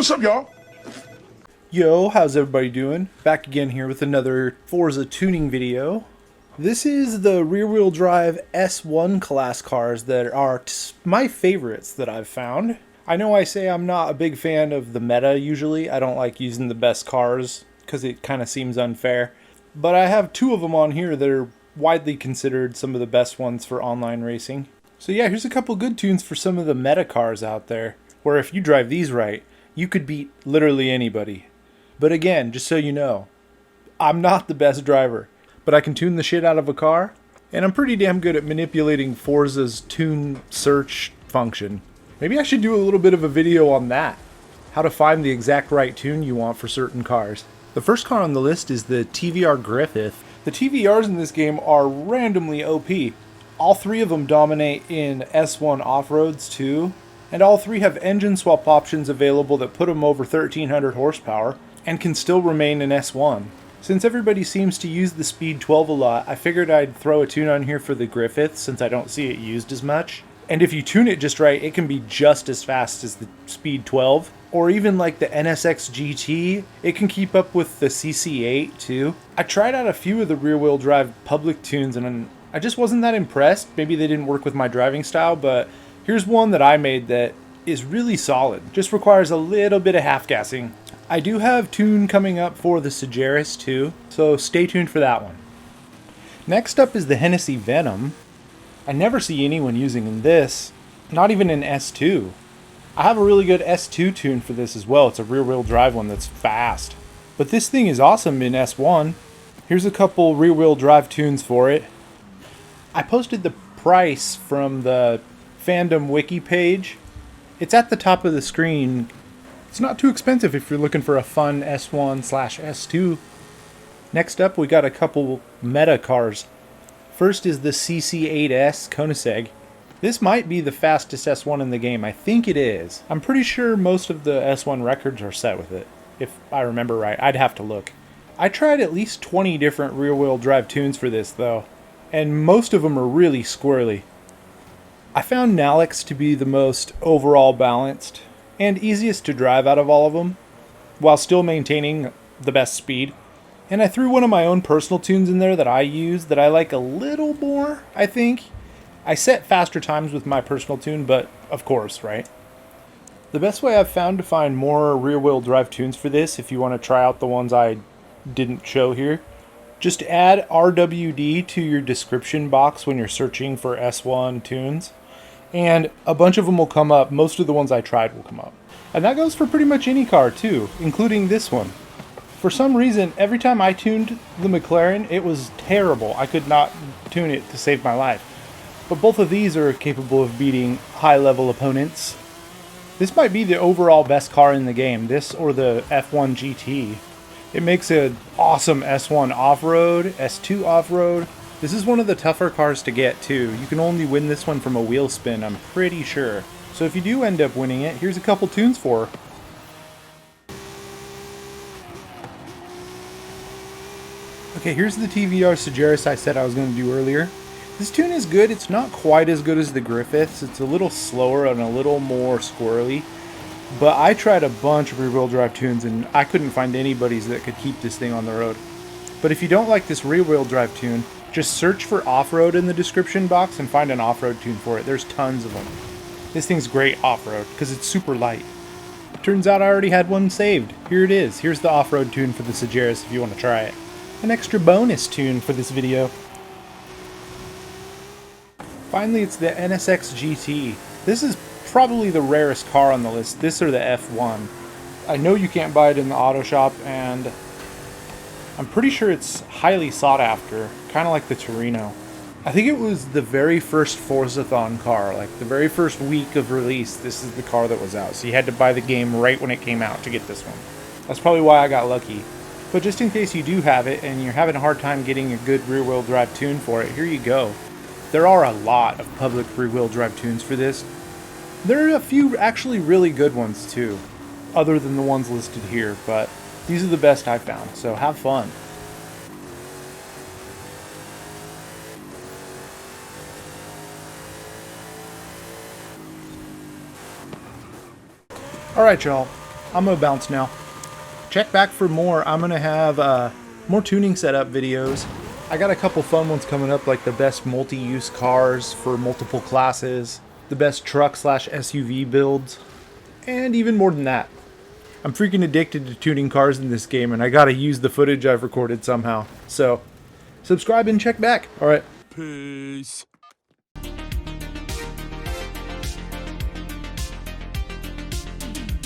What's up, y'all? Yo, how's everybody doing? Back again here with another Forza tuning video. This is the rear-wheel drive S1 class cars that are my favorites that I've found. I know I say I'm not a big fan of the meta usually. I don't like using the best cars because it kind of seems unfair. But I have two of them on here that are widely considered some of the best ones for online racing. So yeah, here's a couple good tunes for some of the meta cars out there, where if you drive these right, you could beat literally anybody. But again, just so you know, I'm not the best driver, but I can tune the shit out of a car, and I'm pretty damn good at manipulating Forza's tune search function. Maybe I should do a little bit of a video on that, how to find the exact right tune you want for certain cars. The first car on the list is the TVR Griffith. The TVRs in this game are randomly OP. All three of them dominate in S1 off-roads too, and all three have engine swap options available that put them over 1300 horsepower, and can still remain in S1. Since everybody seems to use the Speed 12 a lot, I figured I'd throw a tune on here for the Griffith since I don't see it used as much. And if you tune it just right, it can be just as fast as the Speed 12, or even like the NSX GT, it can keep up with the CC8 too. I tried out a few of the rear-wheel drive public tunes and I just wasn't that impressed. Maybe they didn't work with my driving style, but here's one that I made that is really solid. Just requires a little bit of half-gassing. I do have tune coming up for the Sagiris too, so stay tuned for that one. Next up is the Hennessy Venom. I never see anyone using this, not even in S2. I have a really good S2 tune for this as well. It's a rear-wheel drive one that's fast. But this thing is awesome in S1. Here's a couple rear-wheel drive tunes for it. I posted the price from the fandom wiki page. It's at the top of the screen. It's not too expensive if you're looking for a fun S1/S2. Next up, we got a couple meta cars. First is the CC8S Kona. This might be the fastest S1 in the game. I think it is. I'm pretty sure most of the S1 records are set with it, if I remember right. I'd have to look. I tried at least 20 different rear-wheel drive tunes for this though, and most of them are really squirrely. I found Nalix to be the most overall balanced and easiest to drive out of all of them, while still maintaining the best speed. And I threw one of my own personal tunes in there that I use that I like a little more, I think. I set faster times with my personal tune, but of course, right? The best way I've found to find more rear-wheel drive tunes for this, if you want to try out the ones I didn't show here, just add RWD to your description box when you're searching for S1 tunes, and a bunch of them will come up. Most of the ones I tried will come up. And that goes for pretty much any car too, including this one. For some reason, every time I tuned the Mclaren, it was terrible. I could not tune it to save my life. But both of these are capable of beating high-level opponents. This might be the overall best car in the game, this or the F1 GT. It makes an awesome S1 off-road, S2 off-road. This is one of the tougher cars to get too. You can only win this one from a wheel spin, I'm pretty sure. So if you do end up winning it, here's a couple tunes for her. Okay, here's the TVR Sagiris I said I was going to do earlier. This tune is good. It's not quite as good as the Griffiths. It's a little slower and a little more squirrely. But I tried a bunch of rear-wheel drive tunes and I couldn't find anybody's that could keep this thing on the road. But if you don't like this rear-wheel drive tune, just search for off-road in the description box and find an off-road tune for it. There's tons of them. This thing's great off-road because it's super light. Turns out I already had one saved. Here it is. Here's the off-road tune for the Sagiris if you want to try it. An extra bonus tune for this video. Finally, it's the NSX GT. This is probably the rarest car on the list, this or the F1. I know you can't buy it in the auto shop, and I'm pretty sure it's highly sought after, kind of like the Torino. I think it was the very first Forzathon car, like the very first week of release, this is the car that was out. So you had to buy the game right when it came out to get this one. That's probably why I got lucky. But just in case you do have it and you're having a hard time getting a good rear-wheel drive tune for it, here you go. There are a lot of public rear-wheel drive tunes for this. There are a few actually really good ones too, other than the ones listed here, but these are the best I found, so have fun. Alright y'all, I'm gonna bounce now. Check back for more. I'm gonna have more tuning setup videos. I got a couple fun ones coming up, like the best multi-use cars for multiple classes, the best truck slash SUV builds, and even more than that. I'm freaking addicted to tuning cars in this game, and I gotta use the footage I've recorded somehow. So, subscribe and check back. Alright. Peace.